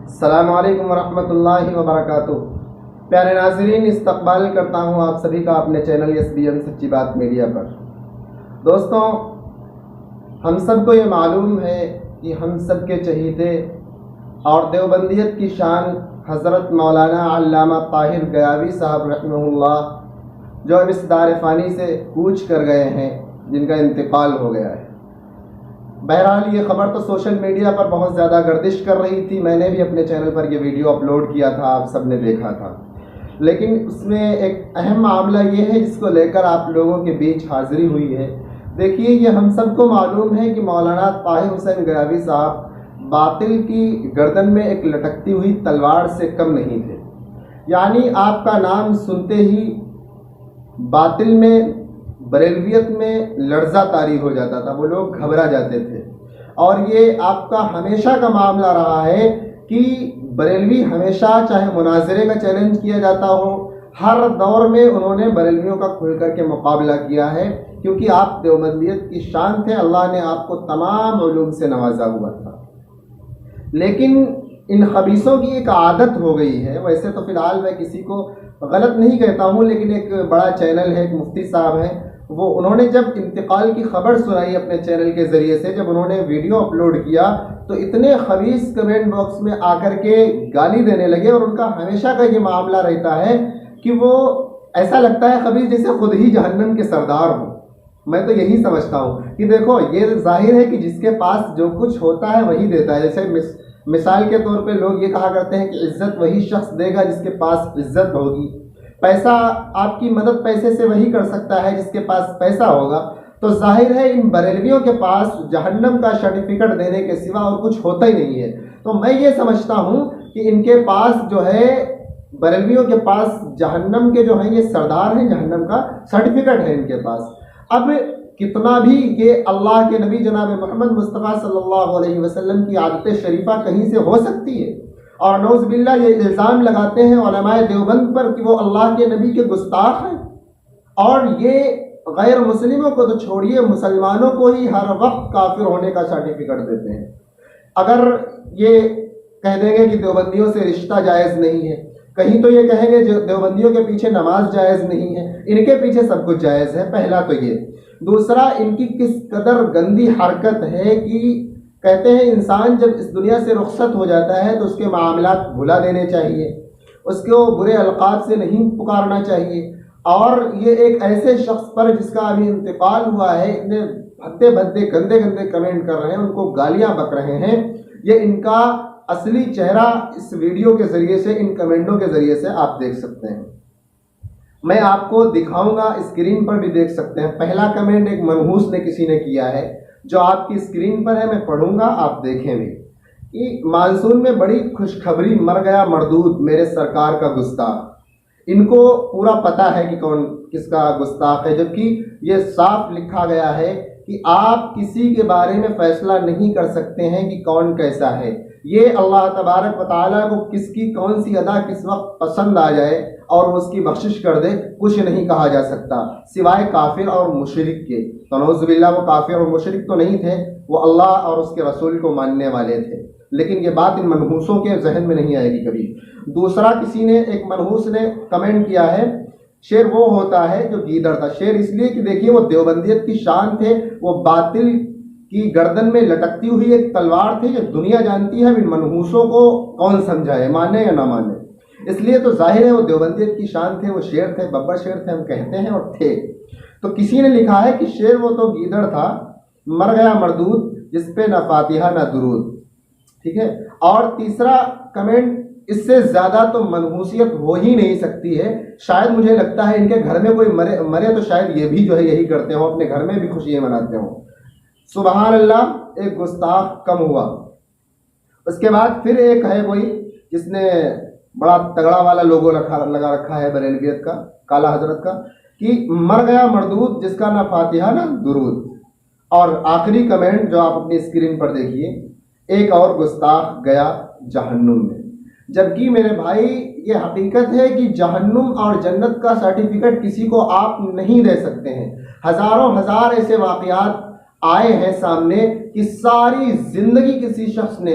السلام علیکم ورحمۃ اللہ وبرکاتہ۔ پیارے ناظرین، استقبال کرتا ہوں آپ سبھی کا اپنے چینل SBM سچی بات میڈیا پر۔ دوستوں، ہم سب کو یہ معلوم ہے کہ ہم سب کے چہیتے اور دیوبندیت کی شان حضرت مولانا علامہ طاہر گیاوی صاحب رحمہ اللہ، جو اب اس دار فانی سے کوچ کر گئے ہیں، جن کا انتقال ہو گیا ہے۔ بہرحال یہ خبر تو سوشل میڈیا پر بہت زیادہ گردش کر رہی تھی، میں نے بھی اپنے چینل پر یہ ویڈیو اپلوڈ کیا تھا، آپ سب نے دیکھا تھا، لیکن اس میں ایک اہم معاملہ یہ ہے جس کو لے کر آپ لوگوں کے بیچ حاضری ہوئی ہے۔ دیکھیے، یہ ہم سب کو معلوم ہے کہ مولانا طاہر حسین گیاوی صاحب باطل کی گردن میں ایک لٹکتی ہوئی تلوار سے کم نہیں تھے۔ یعنی آپ کا نام سنتے ہی باطل میں، بریلویت میں لرزہ طاری ہو جاتا تھا، وہ لوگ گھبرا جاتے تھے۔ اور یہ آپ کا ہمیشہ کا معاملہ رہا ہے کہ بریلوی ہمیشہ، چاہے مناظرے کا چیلنج کیا جاتا ہو، ہر دور میں انہوں نے بریلویوں کا کھل کر کے مقابلہ کیا ہے، کیونکہ آپ دیوبندیت کی شان تھے، اللہ نے آپ کو تمام علوم سے نوازا ہوا تھا۔ لیکن ان خبیثوں کی ایک عادت ہو گئی ہے، ویسے تو فی الحال میں کسی کو غلط نہیں کہتا ہوں، لیکن ایک بڑا چینل ہے، ایک مفتی صاحب ہیں، انہوں نے جب انتقال کی خبر سنائی اپنے چینل کے ذریعے سے، جب انہوں نے ویڈیو اپلوڈ کیا تو اتنے خبیث کمنٹ باکس میں آ کر کے گالی دینے لگے، اور ان کا ہمیشہ کا یہ معاملہ رہتا ہے کہ وہ ایسا لگتا ہے خبیث جیسے خود ہی جہنم کے سردار ہوں۔ میں تو یہی سمجھتا ہوں کہ دیکھو، یہ ظاہر ہے کہ جس کے پاس جو کچھ ہوتا ہے وہی دیتا ہے۔ جیسے مثال کے طور پہ لوگ یہ کہا کرتے ہیں کہ عزت وہی شخص دے گا جس کے پاس عزت ہوگی، پیسہ آپ کی مدد پیسے سے وہی کر سکتا ہے جس کے پاس پیسہ ہوگا۔ تو ظاہر ہے ان بریلویوں کے پاس جہنم کا سرٹیفکیٹ دینے کے سوا اور کچھ ہوتا ہی نہیں ہے۔ تو میں یہ سمجھتا ہوں کہ ان کے پاس جو ہے، بریلویوں کے پاس جہنم کے جو ہیں یہ سردار ہیں، جہنم کا سرٹیفکیٹ ہے ان کے پاس۔ اب کتنا بھی یہ اللہ کے نبی جناب محمد مصطفیٰ صلی اللہ علیہ وسلم کی عادت شریفہ کہیں سے ہو سکتی ہے، اور نعوذ باللہ یہ الزام لگاتے ہیں علماء دیوبند پر کہ وہ اللہ کے نبی کے گستاخ ہیں، اور یہ غیر مسلموں کو تو چھوڑیے، مسلمانوں کو ہی ہر وقت کافر ہونے کا سرٹیفکیٹ دیتے ہیں۔ اگر یہ کہہ دیں گے کہ دیوبندیوں سے رشتہ جائز نہیں ہے، کہیں تو یہ کہیں گے دیوبندیوں کے پیچھے نماز جائز نہیں ہے، ان کے پیچھے سب کچھ جائز ہے۔ پہلا تو یہ۔ دوسرا، ان کی کس قدر گندی حرکت ہے کہ کہتے ہیں انسان جب اس دنیا سے رخصت ہو جاتا ہے تو اس کے معاملات بھلا دینے چاہیے، اس کو برے القاب سے نہیں پکارنا چاہیے، اور یہ ایک ایسے شخص پر جس کا ابھی انتقال ہوا ہے اتنے بھدے بھدے گندے گندے کمنٹ کر رہے ہیں، ان کو گالیاں بک رہے ہیں۔ یہ ان کا اصلی چہرہ اس ویڈیو کے ذریعے سے، ان کمنٹوں کے ذریعے سے آپ دیکھ سکتے ہیں۔ میں آپ کو دکھاؤں گا، اسکرین پر بھی دیکھ سکتے ہیں۔ پہلا کمنٹ ایک منحوس نے کسی نے کیا ہے جو آپ کی اسکرین پر ہے، میں پڑھوں گا، آپ دیکھیں بھی کہ مانسون میں بڑی خوشخبری، مر گیا مردود میرے سرکار کا گستاخ۔ ان کو پورا پتہ ہے کہ کون کس کا گستاخ ہے، جبکہ یہ صاف لکھا گیا ہے کہ آپ کسی کے بارے میں فیصلہ نہیں کر سکتے ہیں کہ کون کیسا ہے۔ یہ اللہ تبارک و تعالیٰ کو کس کی کون سی ادا کس وقت پسند آ جائے اور وہ اس کی بخشش کر دے، کچھ نہیں کہا جا سکتا سوائے کافر اور مشرک کے۔ تو نعوذ باللہ وہ کافر اور مشرک تو نہیں تھے، وہ اللہ اور اس کے رسول کو ماننے والے تھے، لیکن یہ بات ان منحوسوں کے ذہن میں نہیں آئے گی کبھی۔ دوسرا، کسی نے، ایک منحوس نے کمنٹ کیا ہے، شیر وہ ہوتا ہے جو گیدڑ تھا۔ شیر اس لیے کہ دیکھیے وہ دیوبندیت کی شان تھے، وہ باطل کی گردن میں لٹکتی ہوئی ایک تلوار تھی، یہ دنیا جانتی ہے۔ ان منحوسوں کو کون سمجھائے، مانے یا نہ مانے، اس لیے تو ظاہر ہے وہ دیوبندیت کی شان تھے، وہ شیر تھے، ببر شیر تھے ہم کہتے ہیں، اور تھے۔ تو کسی نے لکھا ہے کہ شیر وہ تو گیدڑ تھا، مر گیا مردود جس پہ نہ فاتحہ نہ درود۔ ٹھیک ہے۔ اور تیسرا کمنٹ، اس سے زیادہ تو منحوسیت ہو ہی نہیں سکتی ہے۔ شاید مجھے لگتا ہے ان کے گھر میں کوئی مرے تو شاید یہ بھی جو ہے یہی کرتے ہوں، اپنے گھر میں بھی خوشیاں مناتے ہوں۔ سبحان اللہ، ایک گستاخ کم ہوا۔ اس کے بعد پھر ایک ہے کوئی جس نے بڑا تگڑا والا لوگو لگا رکھا ہے بریلویت کا، کالا حضرت کا، کہ مر گیا مردود جس کا نہ فاتحہ نہ درود۔ اور آخری کمنٹ جو آپ اپنی اسکرین پر دیکھیے، ایک اور گستاخ گیا جہنم میں۔ جبکہ میرے بھائی یہ حقیقت ہے کہ جہنم اور جنت کا سرٹیفکیٹ کسی کو آپ نہیں دے سکتے ہیں۔ ہزاروں ہزار ایسے واقعات آئے ہیں سامنے کہ ساری زندگی کسی شخص نے